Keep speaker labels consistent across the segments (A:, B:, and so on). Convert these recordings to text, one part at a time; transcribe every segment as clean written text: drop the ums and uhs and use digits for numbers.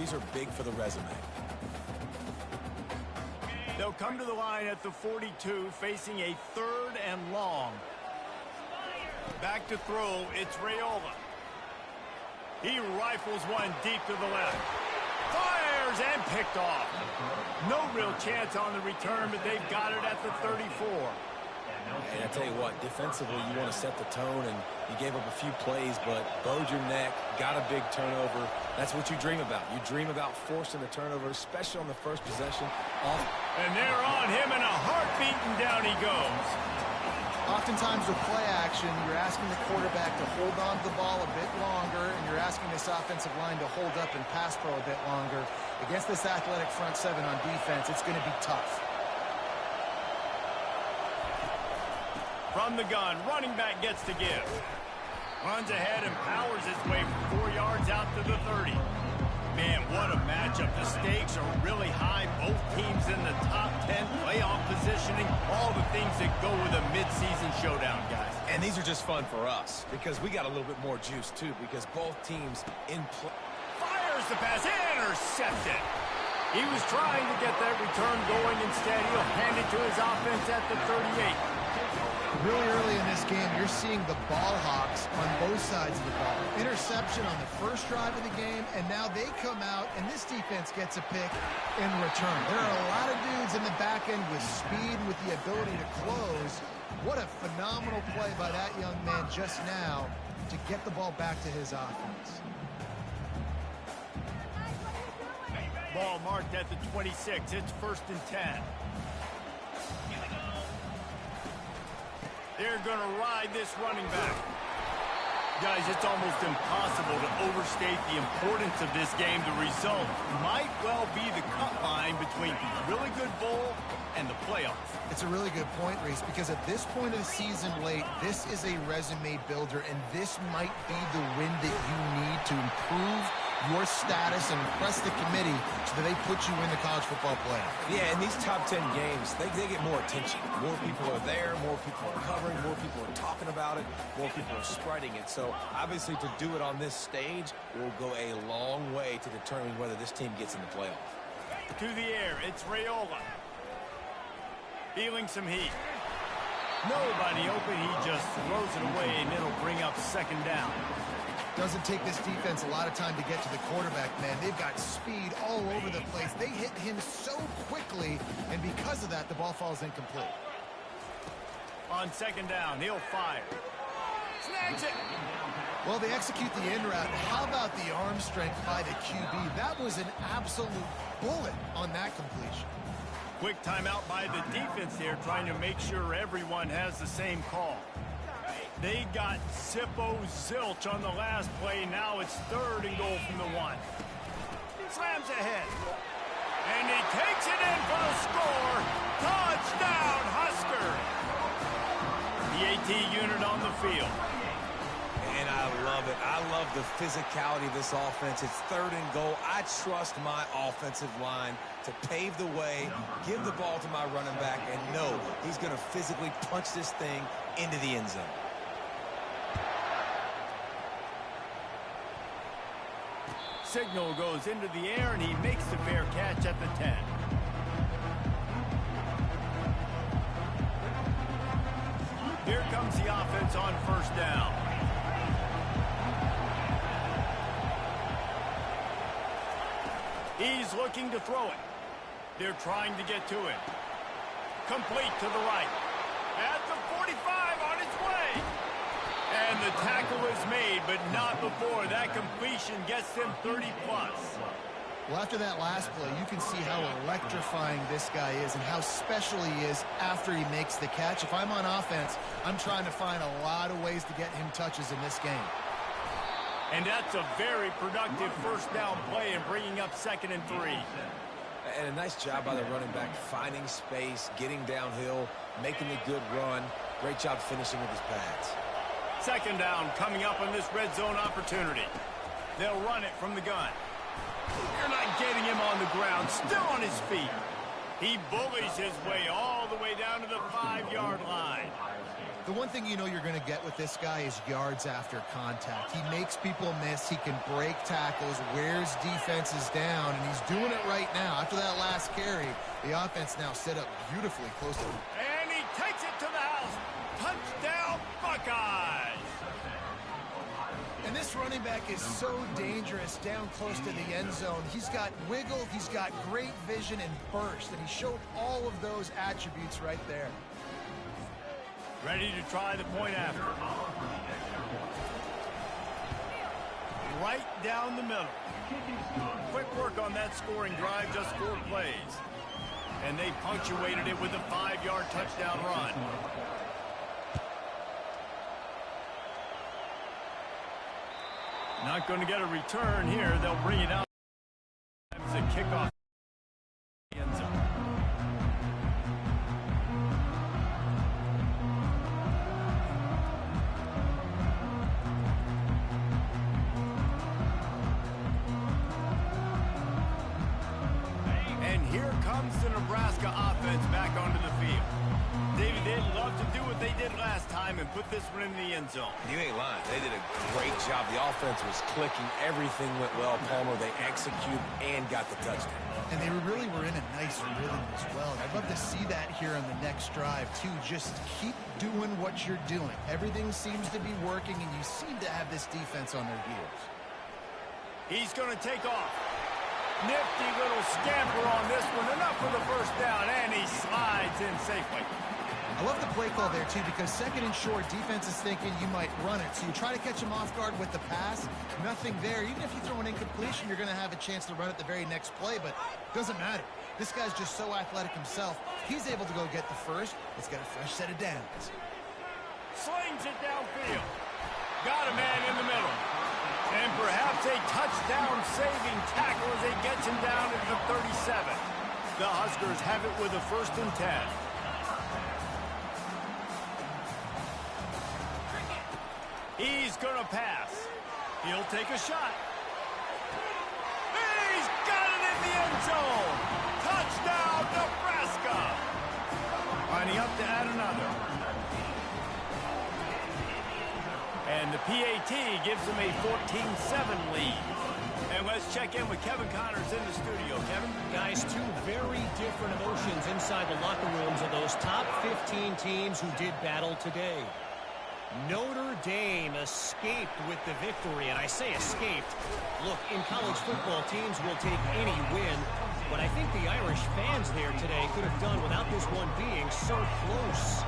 A: these are big for the resume.
B: They'll come to the line at the 42, facing a 3rd and long. Back to throw, it's Raiola. He rifles one deep to the left. Fires and picked off. No real chance on the return, but they've got it at the 34.
A: And I tell you what, defensively, you want to set the tone, and you gave up a few plays, but bowed your neck, got a big turnover. That's what you dream about. You dream about forcing the turnover, especially on the first possession.
B: And they're on him in a heartbeat, and down he goes.
C: Oftentimes with play action, you're asking the quarterback to hold on to the ball a bit longer, and you're asking this offensive line to hold up and pass pro a bit longer. Against this athletic front seven on defense, it's going to be tough.
B: From the gun, running back gets to give. Runs ahead and powers his way for 4 yards out to the 30. Man, what a matchup. The stakes are really high. Both teams in the top 10, playoff positioning, all the things that go with a midseason showdown, guys.
A: And these are just fun for us because we got a little bit more juice, too, because both teams in play.
B: Fires the pass, intercepted. He was trying to get that return going. Instead, he'll hand it to his offense at the 38.
C: Really early in this game, you're seeing the ball hawks on both sides of the ball. Interception on the first drive of the game, and now they come out, and this defense gets a pick in return. There are a lot of dudes in the back end with speed and with the ability to close. What a phenomenal play by that young man just now to get the ball back to his offense.
B: Ball marked at the 26. It's 1st and 10. They're going to ride this running back. Guys, it's almost impossible to overstate the importance of this game. The result might well be the cut line between really good bowl and the playoffs.
C: It's a really good point, Reese, because at this point of the season late, this is a resume builder, and this might be the win that you need to improve your status and impress the committee so that they put you in the college football playoff.
A: Yeah, in these top 10 games, they get more attention. More people are there, more people are covering, more people are talking about it, more people are spreading it. So, obviously, to do it on this stage will go a long way to determining whether this team gets in the playoff.
B: To the air, it's Raiola. Feeling some heat. Nobody open, he just throws it away, and it'll bring up 2nd down.
C: Doesn't take this defense a lot of time to get to the quarterback, man. They've got speed all over the place. They hit him so quickly, and because of that, the ball falls incomplete.
B: On 2nd down, he'll fire. Snags it.
C: Well, they execute the in route. How about the arm strength by the QB? That was an absolute bullet on that completion.
B: Quick timeout by the defense there, trying to make sure everyone has the same call. They got Zippo zilch on the last play. Now it's 3rd and goal from the 1. Slams ahead. And he takes it in for the score. Touchdown, Husker. The AT unit on the field.
A: And I love it. I love the physicality of this offense. It's 3rd and goal. I trust my offensive line to pave the way, give the ball to my running back, and know he's going to physically punch this thing into the end zone.
B: Signal goes into the air, and he makes the fair catch at the 10. Here comes the offense on 1st down. He's looking to throw it. They're trying to get to him. Complete to the right. At the 45, on its way. And the tackle is made, but not before. That completion gets them 30-plus.
C: Well, after that last play, you can see how electrifying this guy is and how special he is after he makes the catch. If I'm on offense, I'm trying to find a lot of ways to get him touches in this game.
B: And that's a very productive 1st down play and bringing up 2nd and 3.
A: And a nice job by the running back, finding space, getting downhill, making a good run. Great job finishing with his pads.
B: 2nd down coming up on this red zone opportunity. They'll run it from the gun. They're not getting him on the ground, still on his feet. He bullies his way all the way down to the 5-yard line.
C: The one thing you know you're going to get with this guy is yards after contact. He makes people miss. He can break tackles, wears defenses down, and he's doing it right now. After that last carry, the offense now set up beautifully close to him.
B: And he takes it to the house. Touchdown, Buckeyes!
C: And this running back is so dangerous down close to the end zone. He's got wiggle, he's got great vision and burst, and he showed all of those attributes right there.
B: Ready to try the point after. Right down the middle. Quick work on that scoring drive, just 4 plays. And they punctuated it with a 5-yard touchdown run. Not going to get a return here. They'll bring it out. It's a kickoff. End zone. And here comes the Nebraska offense back onto the field. David, they'd love to do what they did last time and put this one in the end zone.
A: You ain't lying. They did a great job. The offense was clicking. Everything went well, Palmer. They executed and got the touchdown.
C: And they really were in a nice rhythm as well. And I'd love to see that here on the next drive, too. Just keep doing what you're doing. Everything seems to be working, and you seem to have this defense on their heels.
B: He's going to take off. Nifty little scamper on this one. Enough for the first down, and he slides in safely.
C: I love the play call there, too, because second and short, defense is thinking you might run it. So you try to catch him off guard with the pass. Nothing there. Even if you throw an incompletion, you're going to have a chance to run it the very next play, but it doesn't matter. This guy's just so athletic himself. He's able to go get the first. It's got a fresh set of downs.
B: Slings it downfield. Got a man in the middle. And perhaps a touchdown-saving tackle as he gets him down at the 37. The Huskers have it with a 1st and 10. He's going to pass. He'll take a shot. He's got it in the end zone. Touchdown, Nebraska. Lining up to add another. And the PAT gives them a 14-7 lead. And let's check in with Kevin Connors in the studio. Kevin?
D: Guys, 2 very different emotions inside the locker rooms of those top 15 teams who did battle today. Notre Dame escaped with the victory, and I say escaped. Look, in college football, teams will take any win, but I think the Irish fans there today could have done without this one being so close.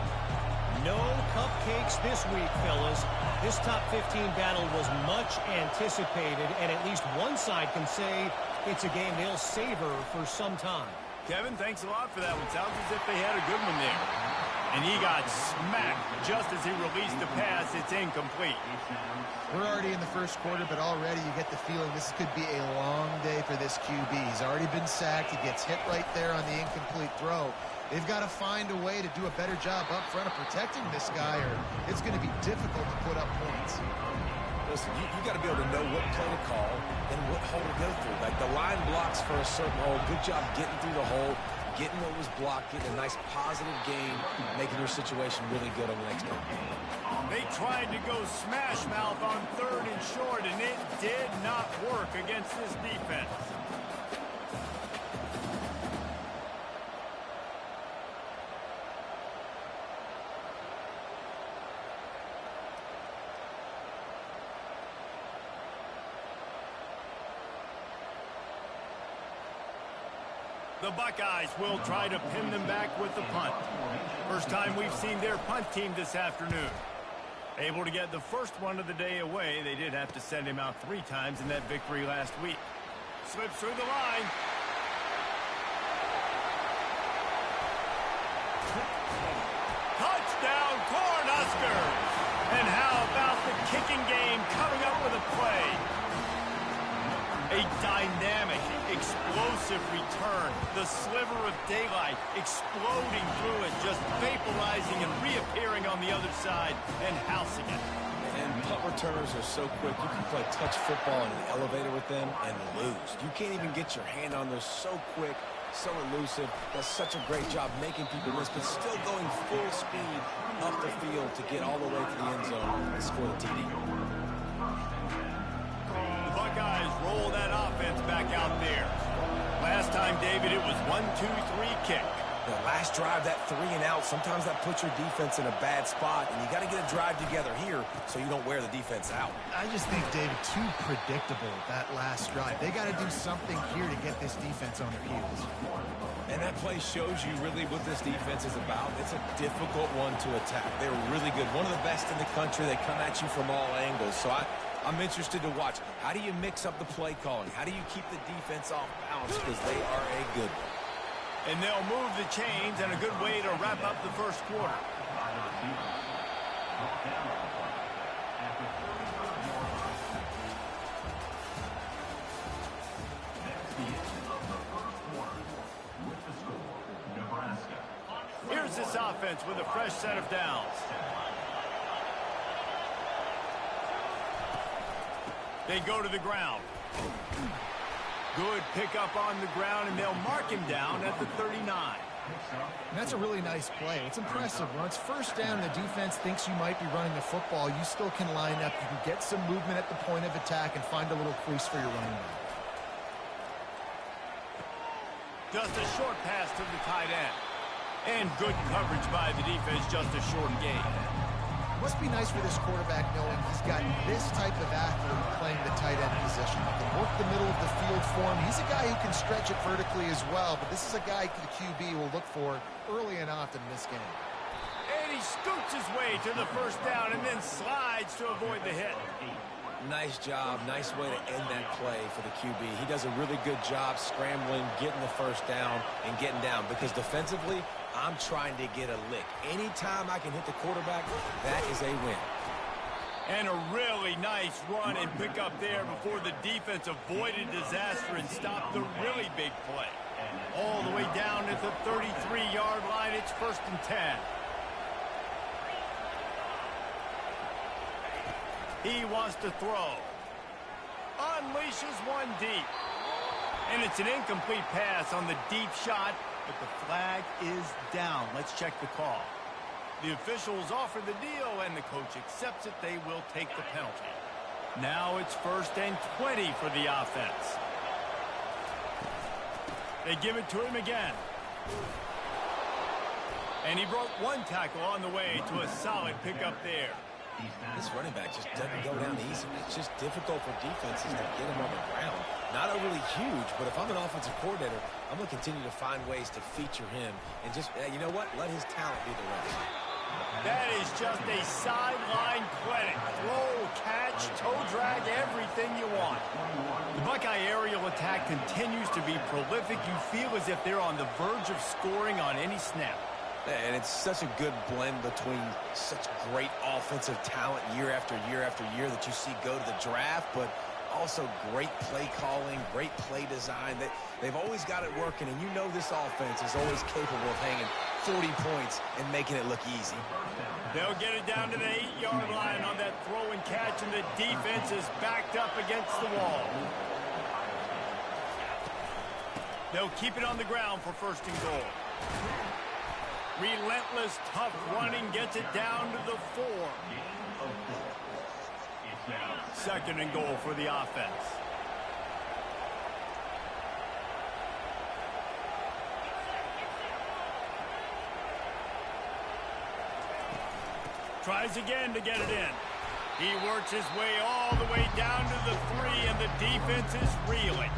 D: No cupcakes this week, fellas. This top 15 battle was much anticipated, and at least one side can say it's a game they'll savor for some time.
B: Kevin, thanks a lot for that one. Sounds as if they had a good one there. And he got smacked just as he released the pass. It's incomplete.
C: We're already in the first quarter, but already you get the feeling this could be a long day for this QB. He's already been sacked. He gets hit right there on the incomplete throw. They've got to find a way to do a better job up front of protecting this guy, or it's going to be difficult to put up points.
A: Listen, you got to be able to know what play to call and what hole to go through. Like the line blocks for a certain hole. Good job getting through the hole, getting what was blocked, getting a nice positive game, making your situation really good on the next game.
B: They tried to go smash mouth on 3rd and short, and it did not work against this defense. The Buckeyes will try to pin them back with the punt. First time we've seen their punt team this afternoon. Able to get the first one of the day away. They did have to send him out 3 times in that victory last week. Slips through the line. Touchdown, Cornhuskers! And how about the kicking game coming up with a play? A dynamic, explosive return. The sliver of daylight exploding through it, just vaporizing and reappearing on the other side and housing it.
A: And punt returners are so quick. You can play touch football in an elevator with them and lose. You can't even get your hand on those so quick. So elusive, does such a great job making people miss, but still going full speed up the field to get all the way to the end zone and score the TD.
B: The Buckeyes roll that offense back out there. Last time, David, it was 1-2-3 kick.
A: The last drive, that 3 and out, sometimes that puts your defense in a bad spot, and you got to get a drive together here so you don't wear the defense out.
C: I just think, David, too predictable, that last drive. They got to do something here to get this defense on their heels.
A: And that play shows you really what this defense is about. It's a difficult one to attack. They're really good. One of the best in the country. They come at you from all angles. So I'm interested to watch. How do you mix up the play calling? How do you keep the defense off balance? Because they are a good one.
B: And they'll move the chains, and a good way to wrap up the first quarter. Here's this offense with a fresh set of downs. They go to the ground. Good pickup on the ground, and they'll mark him down at the 39.
C: And that's a really nice play. It's impressive. When it's first down and the defense thinks you might be running the football, you still can line up. You can get some movement at the point of attack and find a little crease for your running back.
B: Just a short pass to the tight end. And good coverage by the defense, just a short gain.
C: Must be nice for this quarterback knowing he's got this type of athlete playing the tight end position. He can work the middle of the field for him. He's a guy who can stretch it vertically as well, but this is a guy the QB will look for early and often in this game.
B: And he scoots his way to the first down and then slides to avoid the hit.
A: Nice job. Nice way to end that play for the QB. He does a really good job scrambling, getting the first down, and getting down. Because defensively, I'm trying to get a lick. Anytime I can hit the quarterback, that is a win.
B: And a really nice run and pick up there before the defense avoided disaster and stopped the really big play. All the way down at the 33-yard line, it's 1st and 10. He wants to throw. Unleashes one deep. And it's an incomplete pass on the deep shot, but the flag is down. Let's check the call. The officials offer the deal, and the coach accepts it. They will take the penalty. Now it's 1st and 20 for the offense. They give it to him again. And he broke one tackle on the way to a solid pickup there.
A: This running back just doesn't go down easy. It's just difficult for defenses to get him on the ground. Not overly huge, but if I'm an offensive coordinator, I'm going to continue to find ways to feature him and just, you know what, let his talent be the rest.
B: That is just a sideline clinic. Throw, catch, toe drag, everything you want. The Buckeye aerial attack continues to be prolific. You feel as if they're on the verge of scoring on any snap.
A: And it's such a good blend between such great offensive talent year after year after year that you see go to the draft, but also great play calling, great play design. They've always got it working, and you know this offense is always capable of hanging 40 points and making it look easy.
B: They'll get it down to the 8-yard line on that throw and catch, and the defense is backed up against the wall. They'll keep it on the ground for 1st and goal. Relentless, tough running gets it down to the 4. 2nd and goal for the offense. Tries again to get it in. He works his way all the way down to the 3, and the defense is reeling.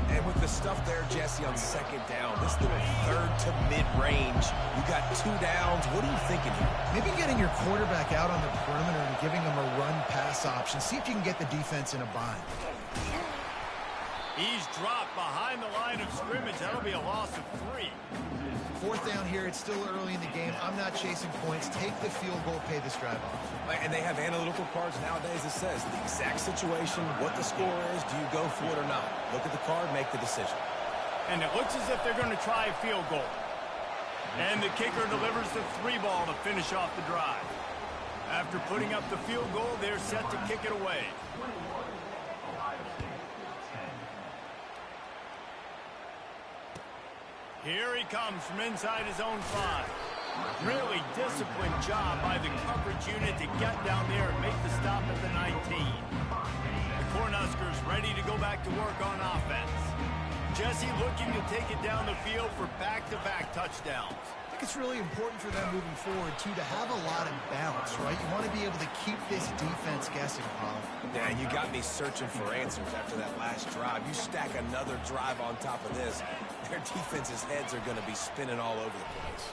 A: And with the stuff there, Jesse, on 2nd down, this little 3rd to mid-range, you got 2 downs. What are you thinking here?
C: Maybe getting your quarterback out on the perimeter and giving him a run-pass option. See if you can get the defense in a bind.
B: He's dropped behind the line of scrimmage. That'll be a loss of 3.
C: 4th down here. It's still early in the game. I'm not chasing points. Take the field goal, pay this drive off.
A: And they have analytical cards nowadays that says the exact situation, what the score is, do you go for it or not? Look at the card, make the decision.
B: And it looks as if they're going to try a field goal. And the kicker delivers the 3 ball to finish off the drive. After putting up the field goal, they're set to kick it away. Here he comes from inside his own 5. Really disciplined job by the coverage unit to get down there and make the stop at the 19. The Cornhuskers ready to go back to work on offense. Jesse looking to take it down the field for back-to-back touchdowns.
C: I think it's really important for them moving forward, too, to have a lot of balance, right? You want to be able to keep this defense guessing, Paul.
A: Yeah, you got me searching for answers after that last drive. You stack another drive on top of this, their defense's heads are going to be spinning all over the place.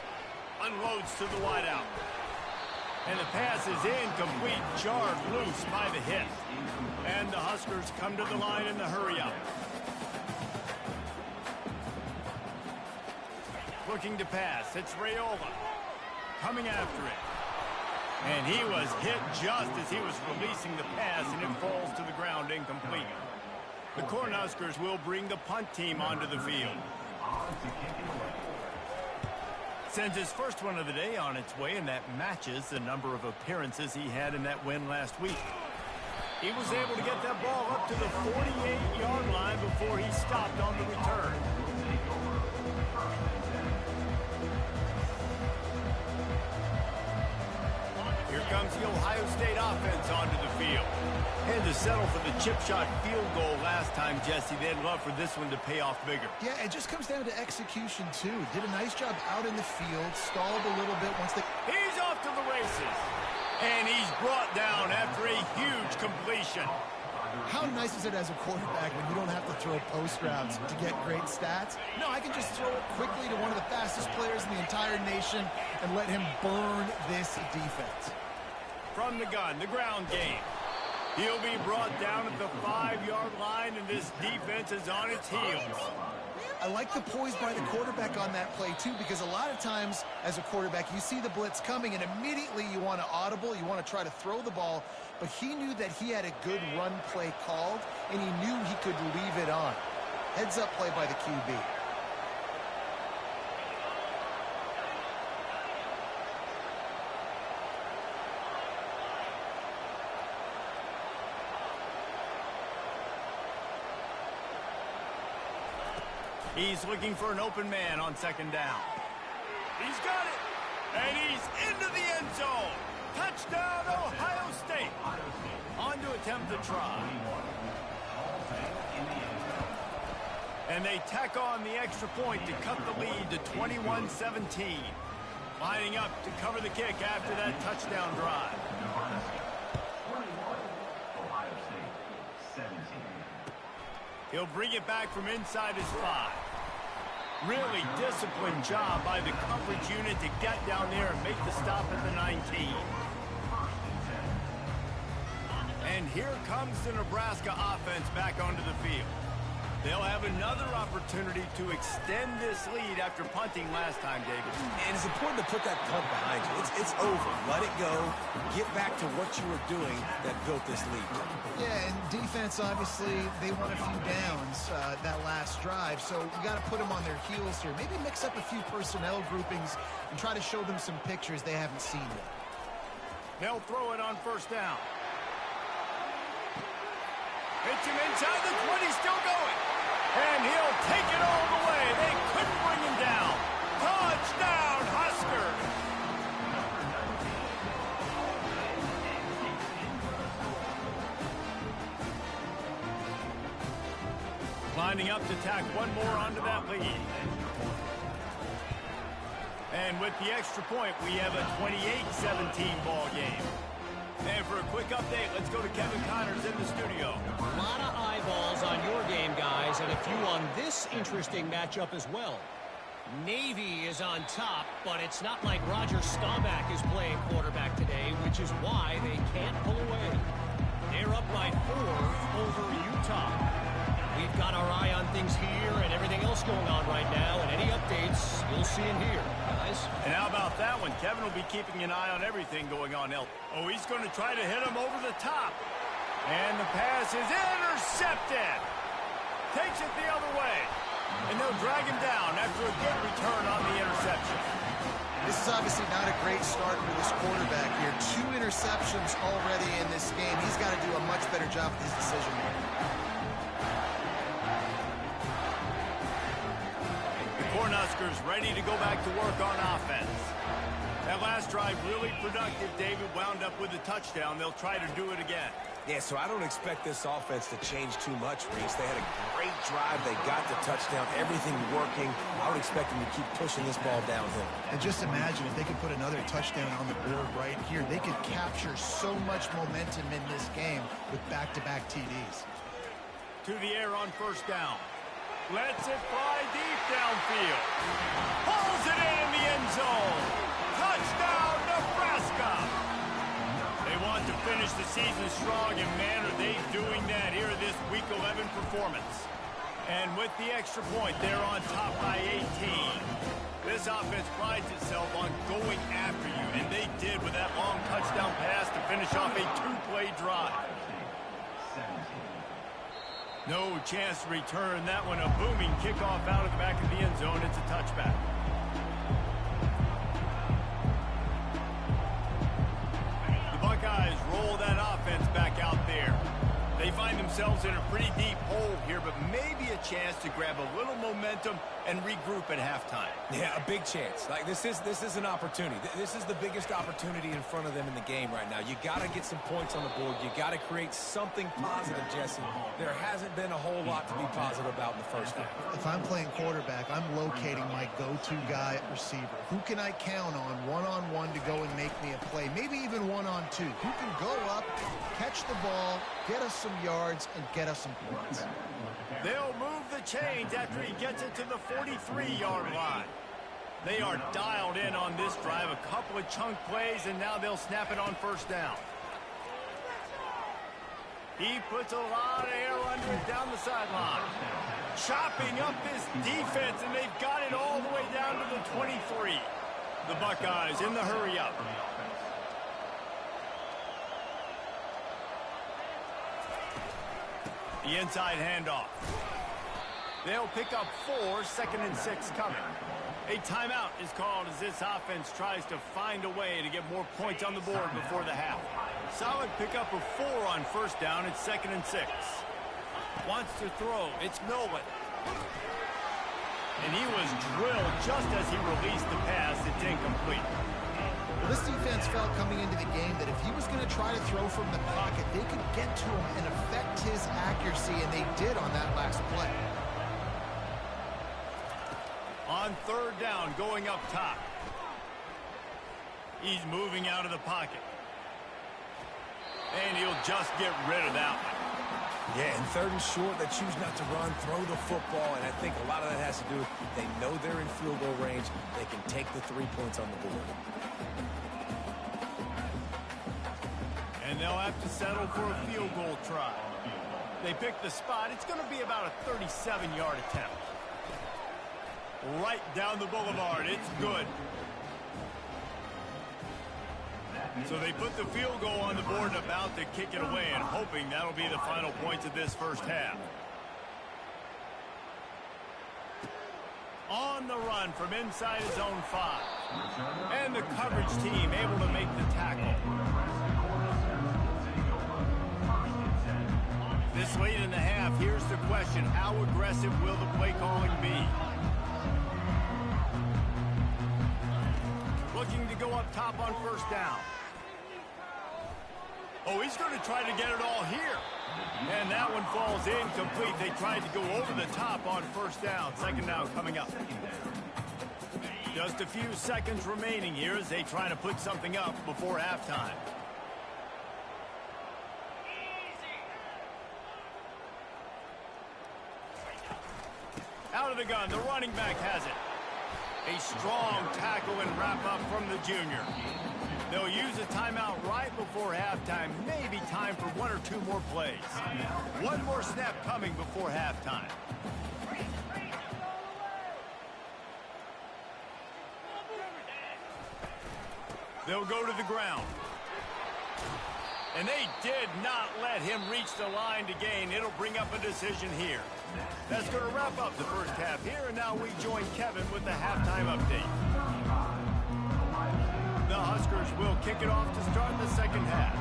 B: Unloads to the wideout. And the pass is incomplete, jarred loose by the hit. And the Huskers come to the line in the hurry-up. Looking to pass, it's Raiola. Coming after it. And he was hit just as he was releasing the pass, and it falls to the ground incomplete. The Cornhuskers will bring the punt team onto the field. Sends his first one of the day on its way, and that matches the number of appearances he had in that win last week. He was able to get that ball up to the 48-yard line before he stopped on the return. Here comes the Ohio State offense onto the field. And to settle for the chip shot field goal last time, Jesse, they'd love for this one to pay off bigger.
C: Yeah, it just comes down to execution, too. Did a nice job out in the field, stalled a little bit once they...
B: He's off to the races. And he's brought down after a huge completion.
C: How nice is it as a quarterback when you don't have to throw post routes to get great stats? No, I can just throw it quickly to one of the fastest players in the entire nation and let him burn this defense.
B: From the gun, the ground game. He'll be brought down at the 5-yard line, and this defense is on its heels.
C: I like the poise by the quarterback on that play, too, because a lot of times as a quarterback, you see the blitz coming, and immediately you want to audible, you want to try to throw the ball, but he knew that he had a good run play called, and he knew he could leave it on. Heads-up play by the QB.
B: He's looking for an open man on second down. He's got it, and he's into the end zone. Touchdown, Ohio State. On to attempt the try. And they tack on the extra point to cut the lead to 21-17. Lining up to cover the kick after that touchdown drive. He'll bring it back from inside his 5. Really disciplined job by the coverage unit to get down there and make the stop at the 19. And here comes the Nebraska offense back onto the field. They'll have another opportunity to extend this lead after punting last time, David.
A: And it's important to put that punt behind you. It's over. Let it go. Get back to what you were doing that built this lead.
C: Yeah, and defense, obviously, they won a few downs that last drive, so we got to put them on their heels here. Maybe mix up a few personnel groupings and try to show them some pictures they haven't seen yet.
B: They'll throw it on first down. Hits him inside the 20, still going. And he'll take it all the way. They couldn't bring him down. Touchdown, Huskers. Lining up to tack one more onto that lead. And with the extra point, we have a 28-17 ball game. And for a quick update, let's go to Kevin Connors in the studio.
D: A lot of eyeballs on your game, guys, and a few on this interesting matchup as well. Navy is on top, but it's not like Roger Staubach is playing quarterback today, which is why they can't pull away. They're up by 4 over Utah. We've got our eye on things here and everything else going on right now, and any updates you'll see in here, guys.
B: And how about that one? Kevin will be keeping an eye on everything going on. Oh, he's going to try to hit him over the top. And the pass is intercepted. Takes it the other way. And they'll drag him down after a good return on the interception.
C: This is obviously not a great start for this quarterback here. 2 interceptions already in this game. He's got to do a much better job with his decision making.
B: Cornhuskers ready to go back to work on offense. That last drive really productive. David wound up with a touchdown. They'll try to do it again.
A: Yeah, so I don't expect this offense to change too much, Reese. They had a great drive. They got the touchdown. Everything working. I would expect them to keep pushing this ball downhill.
C: And just imagine if they could put another touchdown on the board right here. They could capture so much momentum in this game with back-to-back TDs.
B: To the air on first down. Lets it fly deep downfield. Pulls it in the end zone. Touchdown, Nebraska! They want to finish the season strong, and man, are they doing that here in this Week 11 performance. And with the extra point, they're on top by 18. This offense prides itself on going after you, and they did with that long touchdown pass to finish off a two-play drive. No chance to return that one. A booming kickoff out of the back of the end zone. It's a touchback. The Buckeyes roll that offense back out there. They find themselves in a pretty deep hole here, but maybe a chance to grab a little momentum and regroup at halftime.
A: Yeah, a big chance. Like this is an opportunity. This is the biggest opportunity in front of them in the game right now. You got to get some points on the board. You got to create something positive, Jesse. There hasn't been a whole lot to be positive about in the first half.
C: If I'm playing quarterback, I'm locating my go-to guy at receiver. Who can I count on one-on-one to go and make me a play? Maybe even one-on-two. Who can go up, catch the ball, get us some yards, and get us some points.
B: They'll move the chains after he gets it to the 43-yard line. They are dialed in on this drive. A couple of chunk plays, and now they'll snap it on first down. He puts a lot of air under it down the sideline. Chopping up this defense, and they've got it all the way down to the 23. The Buckeyes in the hurry-up. The inside handoff. They'll pick up 4, 2nd and 6 coming. A timeout is called as this offense tries to find a way to get more points on the board before the half. Solid pickup of 4 on first down. It's 2nd and 6. Wants to throw. It's Nolan. And he was drilled just as he released the pass. It's incomplete.
C: Well, this defense felt coming into the game that if he was going to try to throw from the pocket, they could get to him and affect his accuracy, and they did on that last play.
B: On third down, going up top. He's moving out of the pocket. And he'll just get rid of that one.
A: Yeah, and 3rd and short, they choose not to run, throw the football, and I think a lot of that has to do with they know they're in field goal range. They can take the 3 points on the board.
B: And they'll have to settle for a field goal try. They pick the spot. It's going to be about a 37-yard attempt. Right down the boulevard. It's good. So they put the field goal on the board and about to kick it away, and hoping that'll be the final points of this first half. On the run from inside his own 5. And the coverage team able to make the tackle. This late in the half, here's the question. How aggressive will the play calling be? Looking to go up top on first down. Oh, he's going to try to get it all here. And that one falls incomplete. They tried to go over the top on first down. 2nd down coming up. Just a few seconds remaining here as they try to put something up before halftime. Out of the gun, the running back has it. A strong tackle and wrap up from the junior. They'll use a timeout right before halftime. Maybe time for 1 or 2 more plays. One more snap coming before halftime. They'll go to the ground. And they did not let him reach the line to gain. It'll bring up a decision here. That's going to wrap up the first half here. And now we join Kevin with the halftime update. The Huskers will kick it off to start the second half.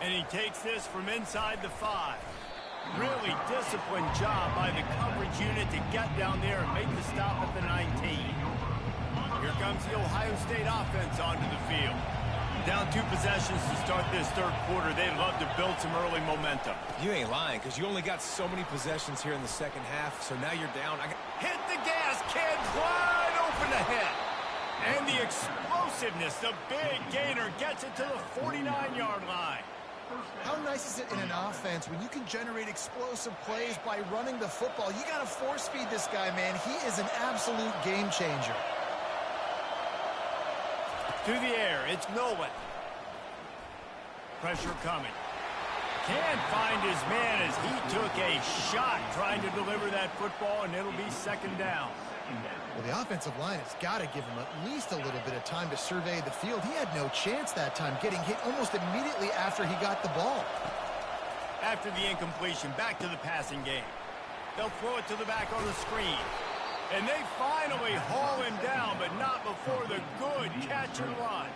B: And he takes this from inside the 5. Really disciplined job by the coverage unit to get down there and make the stop at the 19. Here comes the Ohio State offense onto the field. Down 2 possessions to start this third quarter. They'd love to build some early momentum.
A: You ain't lying, because you only got so many possessions here in the second half, so now you're down.
B: Hit the gas, kids! Wide open ahead. And the explosiveness, the big gainer gets it to the 49-yard line.
C: How nice is it in an offense when you can generate explosive plays by running the football? You got to force feed this guy, man. He is an absolute game changer.
B: To the air, it's Nolan. Pressure coming. Can't find his man as he took a shot trying to deliver that football, and it'll be second down.
C: Well, the offensive line has got to give him at least a little bit of time to survey the field. He had no chance that time, getting hit almost immediately after he got the ball.
B: After the incompletion, back to the passing game. They'll throw it to the back on the screen. And they finally haul him down, but not before the good catch and run.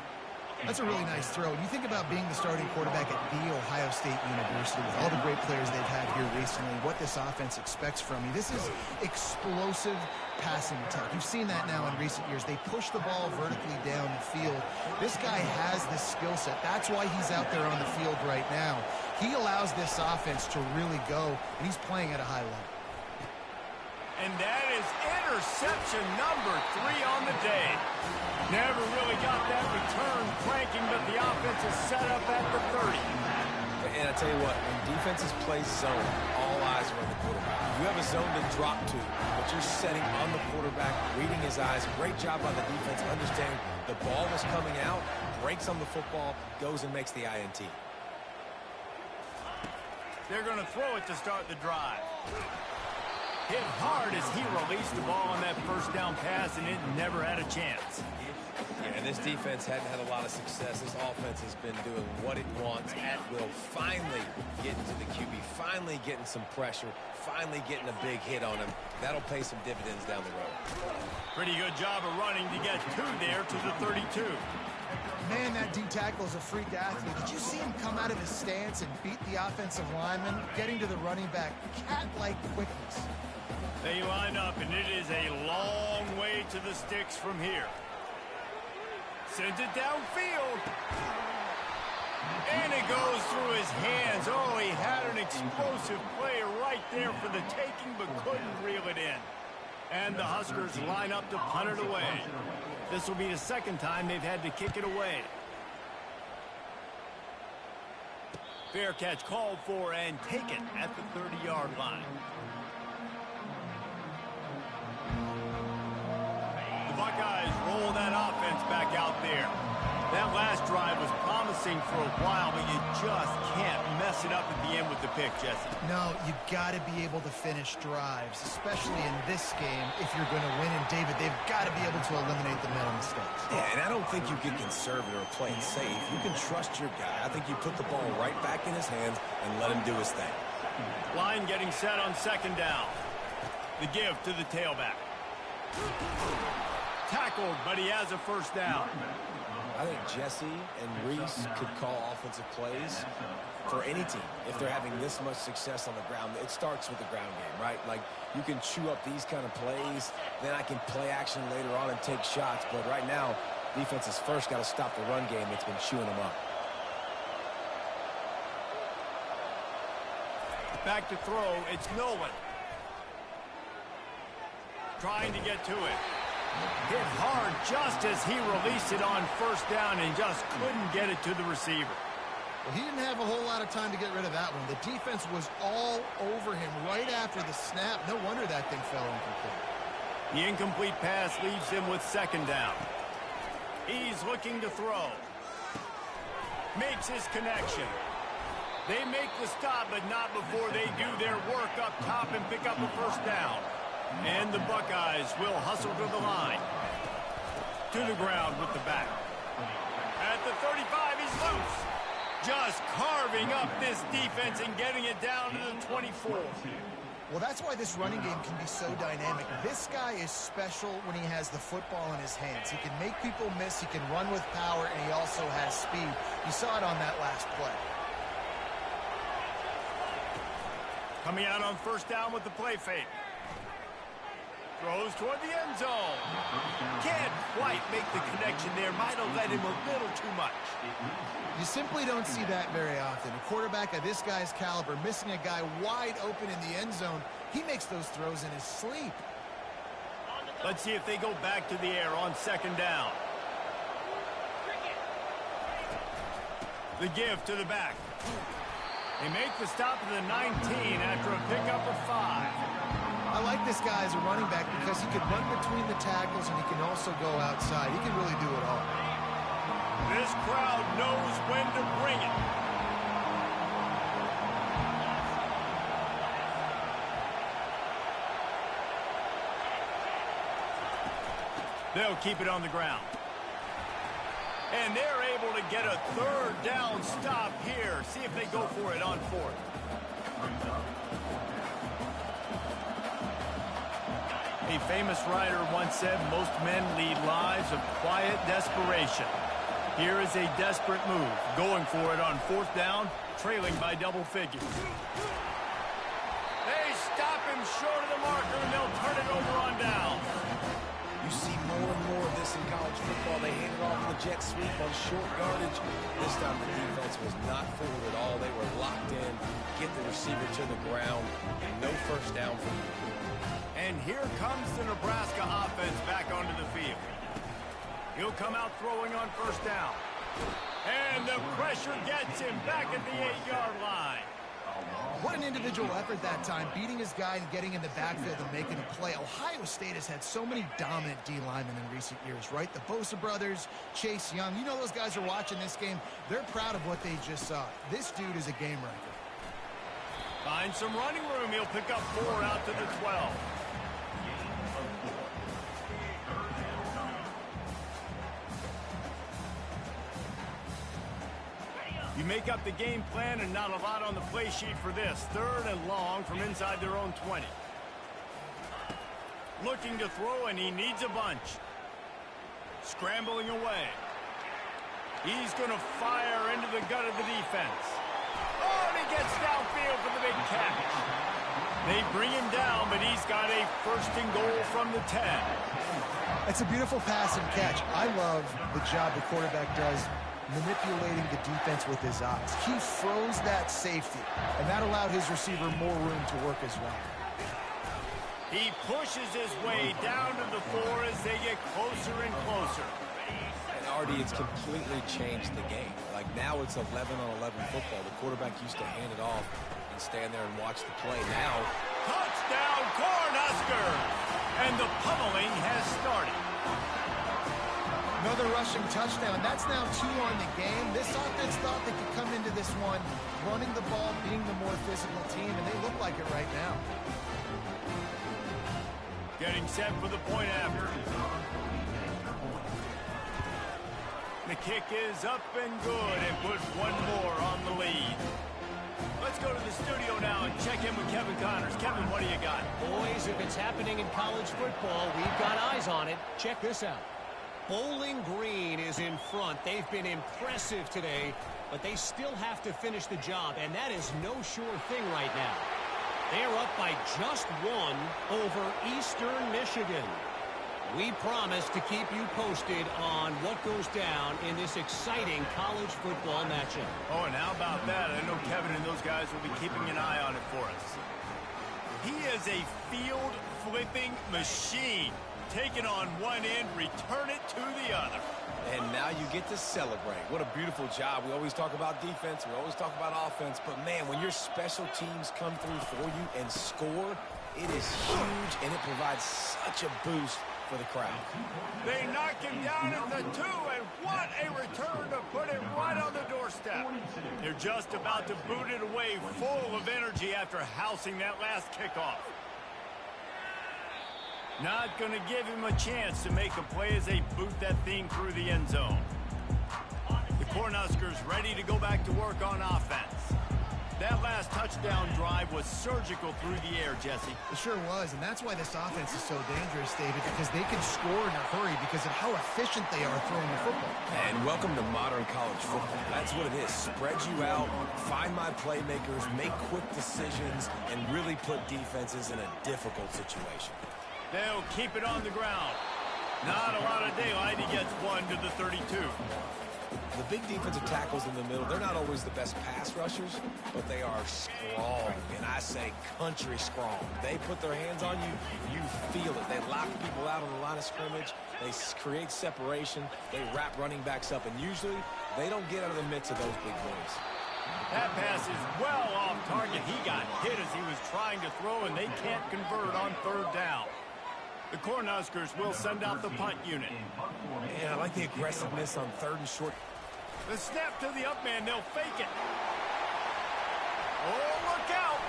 C: That's a really nice throw. You think about being the starting quarterback at The Ohio State University with all the great players they've had here recently, what this offense expects from you. This is explosive passing attack. You've seen that now in recent years. They push the ball vertically down the field. This guy has this skill set. That's why he's out there on the field right now. He allows this offense to really go, and he's playing at a high level.
B: And that is interception number 3 on the day. Never really got that return cranking, but the offense is set up at the 30.
A: And I tell you what, when defenses play zone, all eyes are on the quarterback. You have a zone to drop to, but you're setting on the quarterback, reading his eyes. Great job by the defense, understanding the ball was coming out, breaks on the football, goes and makes the INT.
B: They're going to throw it to start the drive. Hit hard as he released the ball on that first down pass, and it never had a chance.
A: Yeah, and this defense hadn't had a lot of success. This offense has been doing what it wants at will. Finally getting to the QB, finally getting some pressure, finally getting a big hit on him. That'll pay some dividends down the road.
B: Pretty good job of running to get 2 there to the 32.
C: Man, that D tackle is a freak athlete. Did you see him come out of his stance and beat the offensive lineman, getting to the running back? Cat-like quickness.
B: They line up, and it is a long way to the sticks from here. Sends it downfield. And it goes through his hands. Oh, he had an explosive play right there for the taking, but couldn't reel it in. And the Huskers line up to punt it away. This will be the second time they've had to kick it away. Fair catch called for and taken at the 30-yard line. The Buckeyes roll that offense back out there. That last drive was promising for a while, but you just can't mess it up at the end with the pick, Jesse.
C: No, you got to be able to finish drives, especially in this game if you're going to win. And, David, they've got to be able to eliminate the mental mistakes.
A: Yeah, and I don't think you get conservative or play it safe. You can trust your guy. I think you put the ball right back in his hands and let him do his thing.
B: Line getting set on second down. The give to the tailback. Tackled, but he has a first down.
A: I think Jesse and Reese could call offensive plays for any team. If they're having this much success on the ground, it starts with the ground game, right? Like, you can chew up these kind of plays, then I can play action later on and take shots. But right now, defense has first got to stop the run game that's been chewing them up.
B: Back to throw, it's Nolan. Trying to get to it. Hit hard just as he released it on first down and just couldn't get it to the receiver.
C: Well, he didn't have a whole lot of time to get rid of that one. The defense was all over him right after the snap. No wonder that thing fell incomplete.
B: The incomplete pass leaves him with second down. He's looking to throw. Makes his connection. They make the stop, but not before they do their work up top and pick up a first down. And the Buckeyes will hustle to the line. To the ground with the back. At the 35, he's loose. Just carving up this defense and getting it down to the 24.
C: Well, that's why this running game can be so dynamic. This guy is special when he has the football in his hands. He can make people miss, he can run with power, and he also has speed. You saw it on that last play.
B: Coming out on first down with the play fake. Throws toward the end zone. Can't quite make the connection there. Might have led him a little too much.
C: You simply don't see that very often. A quarterback of this guy's caliber missing a guy wide open in the end zone. He makes those throws in his sleep.
B: Let's see if they go back to the air on second down. The give to the back. They make the stop at the 19 after a pickup of 5.
C: I like this guy as a running back because he can run between the tackles and he can also go outside. He can really do it all.
B: This crowd knows when to bring it. They'll keep it on the ground. And they're able to get a third down stop here. See if they go for it on fourth. A famous writer once said, most men lead lives of quiet desperation. Here is a desperate move, going for it on fourth down, trailing by double figures. They stop him short of the marker, and they'll turn it over on down.
A: You see more and more of this in college football. They hand it off the jet sweep on short yardage. This time the defense was not fooled at all. They were locked in, get the receiver to the ground, and no first down for you.
B: And here comes the Nebraska offense back onto the field. He'll come out throwing on first down. And the pressure gets him back at the 8-yard line.
C: What an individual effort that time, beating his guy and getting in the backfield and making a play. Ohio State has had so many dominant D linemen in recent years, right? The Bosa brothers, Chase Young. You know those guys are watching this game. They're proud of what they just saw. This dude is a game wrecker.
B: Finds some running room. He'll pick up 4 out to the 12. You make up the game plan and not a lot on the play sheet for this. Third and long from inside their own 20. Looking to throw, and he needs a bunch. Scrambling away. He's going to fire into the gut of the defense. Oh, and he gets downfield for the big catch. They bring him down, but he's got a first and goal from the 10.
C: It's a beautiful pass and catch. I love the job the quarterback does manipulating the defense with his eyes. He froze that safety, and that allowed his receiver more room to work as well.
B: He pushes his way down to the 4 as they get closer and closer.
A: And Artie, it's completely changed the game. Like now it's 11-on-11 football. The quarterback used to hand it off and stand there and watch the play. Now,
B: touchdown Cornhuskers! And the pummeling has started.
C: Another rushing touchdown. That's now 2 on the game. This offense thought they could come into this one running the ball, being the more physical team, and they look like it right now.
B: Getting set for the point after. The kick is up and good and puts one more on the lead. Let's go to the studio now and check in with Kevin Connors. Kevin, what do you got?
D: Boys, if it's happening in college football, we've got eyes on it. Check this out. Bowling Green is in front. They've been impressive today, but they still have to finish the job, and that is no sure thing right now. They're up by just 1 over Eastern Michigan. We promise to keep you posted on what goes down in this exciting college football matchup.
B: Oh, and how about that? I know Kevin and those guys will be keeping an eye on it for us. He is a field-flipping machine. Take it on one end, return it to the other.
A: and now you get to celebrate. What a beautiful job. We always talk about defense. We always talk about offense. But, man, when your special teams come through for you and score, it is huge, and it provides such a boost for the crowd.
B: They knock him down at the 2, and what a return to put it right on the doorstep. They're just about to boot it away, full of energy after housing that last kickoff. Not going to give him a chance to make a play as they boot that thing through the end zone. The Cornhuskers ready to go back to work on offense. That last touchdown drive was surgical through the air, Jesse.
C: It sure was, and that's why this offense is so dangerous, David, because they can score in a hurry because of how efficient they are throwing the football.
A: And welcome to modern college football. That's what it is. Spread you out, find my playmakers, make quick decisions, and really put defenses in a difficult situation.
B: They'll keep it on the ground. Not a lot of daylight. He gets one to the 32.
A: The big defensive tackles in the middle, they're not always the best pass rushers, but they are strong, and I say country strong. They put their hands on you, you feel it. They lock people out on the line of scrimmage. They create separation. They wrap running backs up, and usually they don't get out of the midst of those big boys.
B: That pass is well off target. He got hit as he was trying to throw, and they can't convert on third down. The Cornhuskers will send out the punt unit.
A: And I like the aggressiveness on third and short.
B: The snap to the up man, they'll fake it. Oh, look out.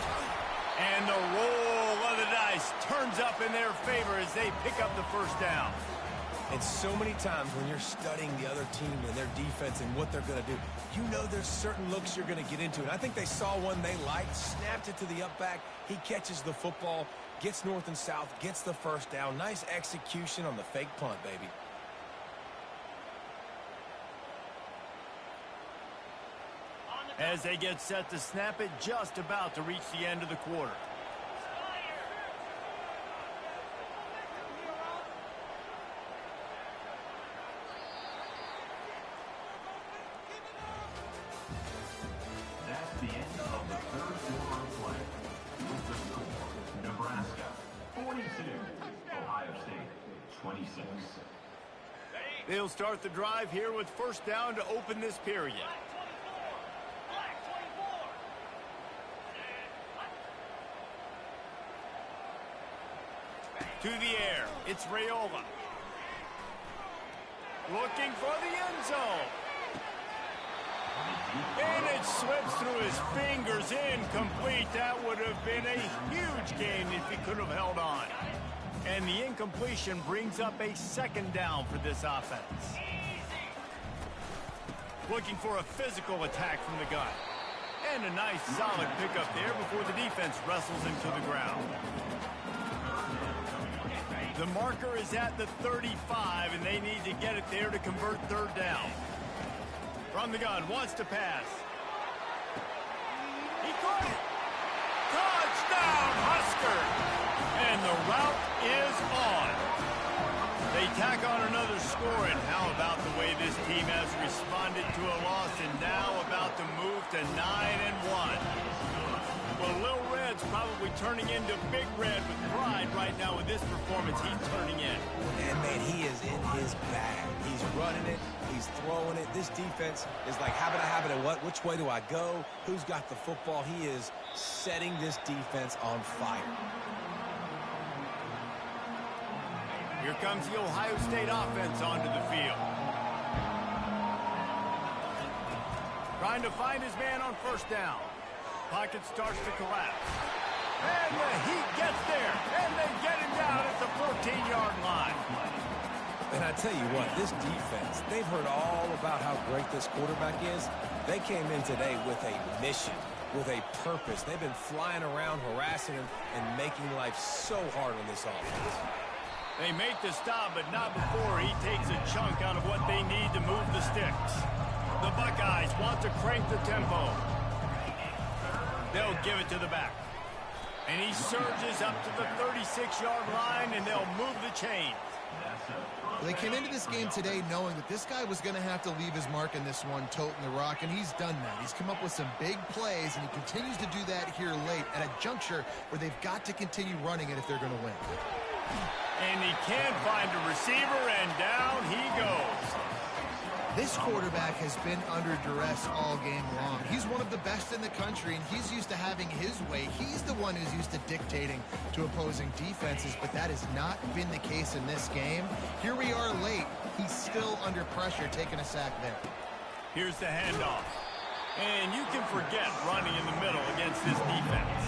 B: And the roll of the dice turns up in their favor as they pick up the first down.
A: And so many times when you're studying the other team and their defense and what they're going to do, you know there's certain looks you're going to get into. And I think they saw one they liked, snapped it to the up back. He catches the football, gets north and south, gets the first down. Nice execution on the fake punt, baby.
B: As they get set to snap it, just about to reach the end of the quarter.
E: That's the end of the third quarter of play. With the score, Nebraska 42, Ohio State 26.
B: They'll start the drive here with first down to open this period. To the air, it's Raiola. Looking for the end zone. And it slips through his fingers, incomplete. That would have been a huge gain if he could have held on. And the incompletion brings up a second down for this offense. Looking for a physical attack from the gun. And a nice solid pickup there before the defense wrestles him to the ground. The marker is at the 35, and they need to get it there to convert third down. From the gun, wants to pass. He caught it. Touchdown, Husker! And the route is on. They tack on another score, and how about the way this team has responded to a loss and now about to move to 9-1. Well, Lil Red's probably turning into Big Red with pride right now with this performance he's turning in.
A: And, man, he is in his bag. He's running it. He's throwing it. This defense is like, have it, what? Which way do I go? Who's got the football? He is setting this defense on fire.
B: Here comes the Ohio State offense onto the field. Trying to find his man on first down. Pocket starts to collapse. And the Heat gets there. And they get him down at the 14-yard line.
A: And I tell you what, this defense, they've heard all about how great this quarterback is. They came in today with a mission, with a purpose. They've been flying around, harassing him, and making life so hard on this offense.
B: They make the stop, but not before he takes a chunk out of what they need to move the sticks. The Buckeyes want to crank the tempo. They'll give it to the back. And he surges up to the 36-yard line, and they'll move the chains.
C: They came into this game today knowing that this guy was going to have to leave his mark in this one, toting the rock, and he's done that. He's come up with some big plays, and he continues to do that here late at a juncture where they've got to continue running it if they're going to win.
B: And he can't find a receiver, and down he goes.
C: This quarterback has been under duress all game long. He's one of the best in the country, and he's used to having his way. He's the one who's used to dictating to opposing defenses, but that has not been the case in this game. Here we are late. He's still under pressure, taking a sack there.
B: Here's the handoff. And you can forget running in the middle against this defense.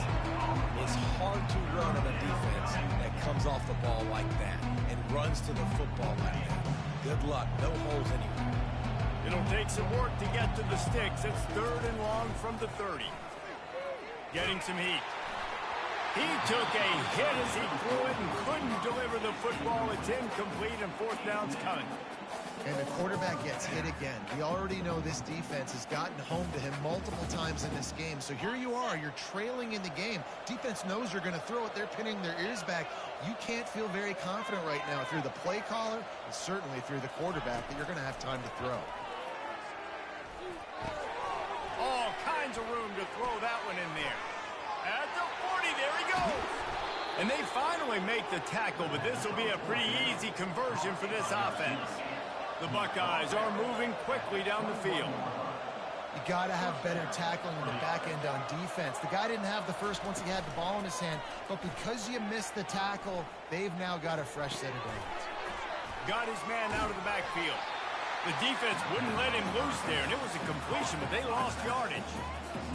A: It's hard to run on a defense that comes off the ball like that and runs to the football like that. Good luck. No holes anywhere.
B: It'll take some work to get to the sticks. It's 3rd and long from the 30. Getting some heat. He took a hit as he threw it and couldn't deliver the football. It's incomplete and fourth down's coming.
C: And the quarterback gets hit again. We already know this defense has gotten home to him multiple times in this game. So here you are, you're trailing in the game. Defense knows you're going to throw it. They're pinning their ears back. You can't feel very confident right now through the play caller and certainly through the quarterback that you're going to have time to throw.
B: All kinds of room to throw that one in there. At the 40, there he goes. And they finally make the tackle, but this will be a pretty easy conversion for this offense. The Buckeyes are moving quickly down the field.
C: You got to have better tackling in the back end on defense. The guy didn't have the first once he had the ball in his hand, but because you missed the tackle, they've now got a fresh set of downs.
B: Got his man out of the backfield. The defense wouldn't let him loose there, and it was a completion, but they lost yardage.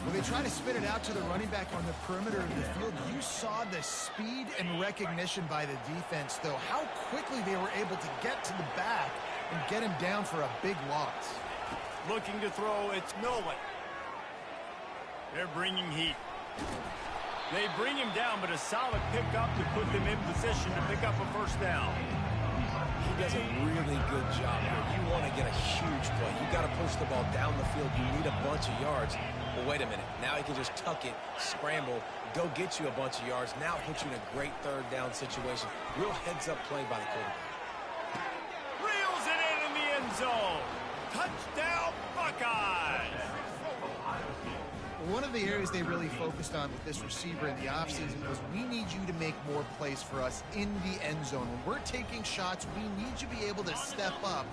C: When they try to spin it out to the running back on the perimeter of the field, you saw the speed and recognition by the defense, though, how quickly they were able to get to the back and get him down for a big loss.
B: Looking to throw, it's Nolan. They're bringing heat. They bring him down, but a solid pickup to put them in position to pick up a first down.
A: He does a really good job here. You want to get a huge play. You got to push the ball down the field. You need a bunch of yards. Well, wait a minute. Now he can just tuck it, scramble, go get you a bunch of yards. Now put you in a great third down situation. Real heads-up play by the quarterback.
B: Reels it in the end zone. Touchdown, Buckeyes!
C: One of the areas they really focused on with this receiver in the offseason was we need you to make more plays for us in the end zone. When we're taking shots, we need you to be able to step up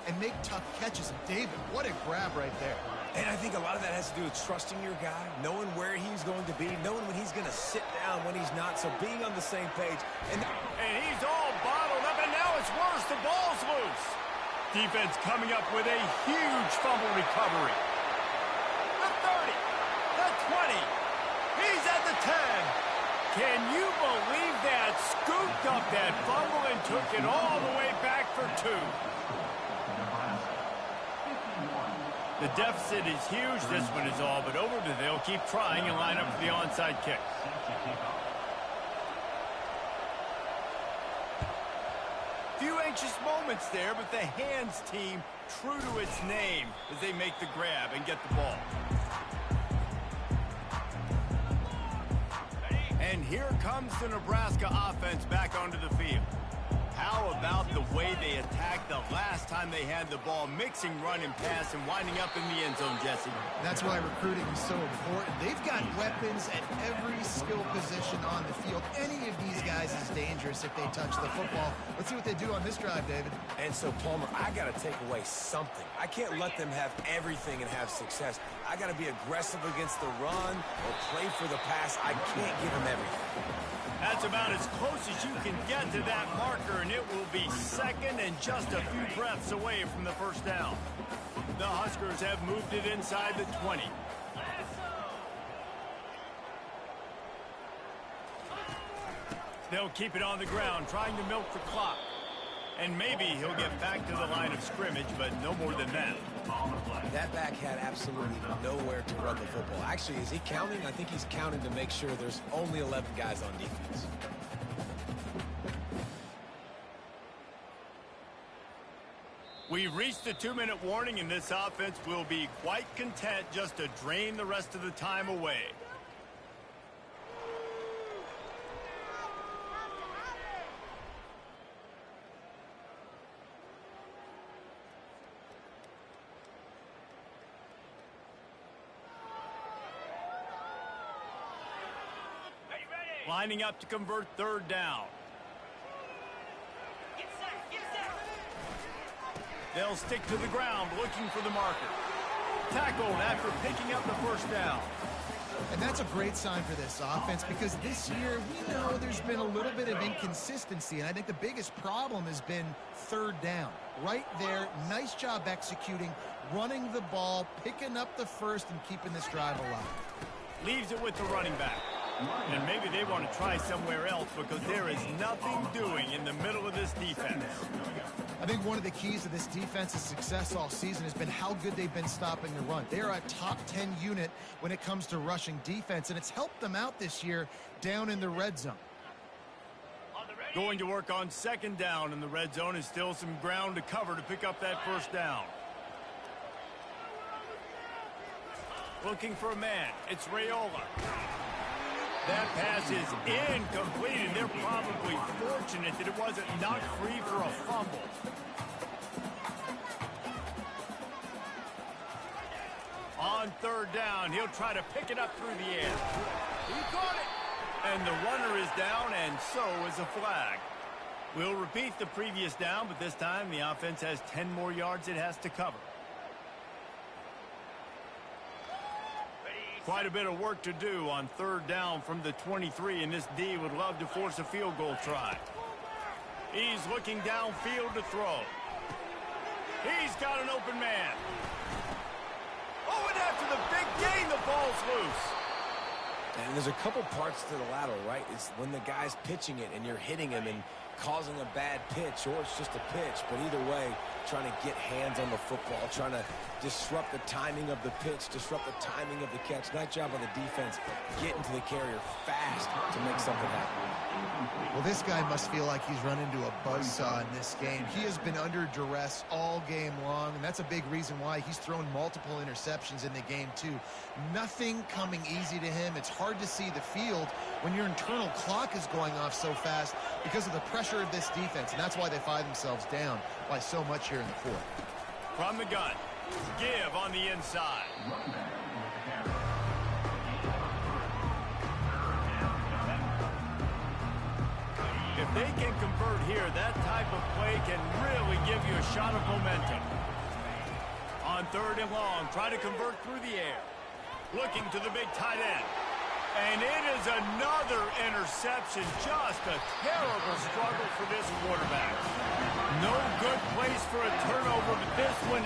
C: and make tough catches. And David, what a grab right there.
A: And I think a lot of that has to do with trusting your guy, knowing where he's going to be, knowing when he's going to sit down, when he's not, so being on the same page. And
B: he's all bottled up, and now it's worse. The ball's loose. Defense coming up with a huge fumble recovery. The 30, the 20, he's at the 10. Can you believe that? Scooped up that fumble and took it all the way back for 2. The deficit is huge. This one is all but over, but they'll keep trying and line up for the onside kick. Few anxious moments there, but the hands team true to its name as they make the grab and get the ball. And here comes the Nebraska offense back onto the field. How about the way they attacked the last time they had the ball, mixing run and pass and winding up in the end zone, Jesse?
C: That's why recruiting is so important. They've got weapons at every skill position on the field. Any of these guys is dangerous if they touch the football. Let's see what they do on this drive, David.
A: And so, Palmer, I got to take away something. I can't let them have everything and have success. I got to be aggressive against the run or play for the pass. I can't give them everything.
B: That's about as close as you can get to that marker, and it will be second and just a few breaths away from the first down. The Huskers have moved it inside the 20. They'll keep it on the ground, trying to milk the clock. And maybe he'll get back to the line of scrimmage, but no more than that.
A: That back had absolutely nowhere to run the football. Actually, is he counting? I think he's counting to make sure there's only 11 guys on defense.
B: We've reached the 2-minute warning, and this offense will be quite content just to drain the rest of the time away. Lining up to convert third down. They'll stick to the ground looking for the marker. Tackled after picking up the first down.
C: And that's a great sign for this offense because this year we know there's been a little bit of inconsistency, and I think the biggest problem has been third down. Right there, nice job executing, running the ball, picking up the first, and keeping this drive alive.
B: Leaves it with the running back. And maybe they want to try somewhere else because there is nothing doing in the middle of this defense.
C: I think one of the keys to this defense's success all season has been how good they've been stopping the run. They're a top 10 unit when it comes to rushing defense, and it's helped them out this year down in the red zone.
B: Going to work on second down in the red zone is still some ground to cover to pick up that first down. Looking for a man. It's Raiola. That pass is incomplete, and they're probably fortunate that it wasn't knocked free for a fumble. On third down, he'll try to pick it up through the air. He caught it. And the runner is down, and so is a flag. We'll repeat the previous down, but this time the offense has 10 more yards it has to cover. Quite a bit of work to do on third down from the 23, and this D would love to force a field goal try. He's looking downfield to throw. He's got an open man. Oh, and after the big gain, the ball's loose.
A: And there's a couple parts to the lateral, right? It's when the guy's pitching it and you're hitting him and causing a bad pitch, or it's just a pitch. But either way, trying to get hands on the football, trying to disrupt the timing of the pitch, disrupt the timing of the catch. Nice job on the defense getting to the carrier fast to make something happen.
C: Well, this guy must feel like he's run into a buzzsaw in this game. He has been under duress all game long, and that's a big reason why he's thrown multiple interceptions in the game, too. Nothing coming easy to him. It's hard to see the field when your internal clock is going off so fast because of the pressure of this defense, and that's why they find themselves down by so much here in the fourth.
B: From the gun, give on the inside. If they can convert here, that type of play can really give you a shot of momentum. On third and long, try to convert through the air. Looking to the big tight end. And it is another interception. Just a terrible struggle for this quarterback. No good place for a turnover, but this one is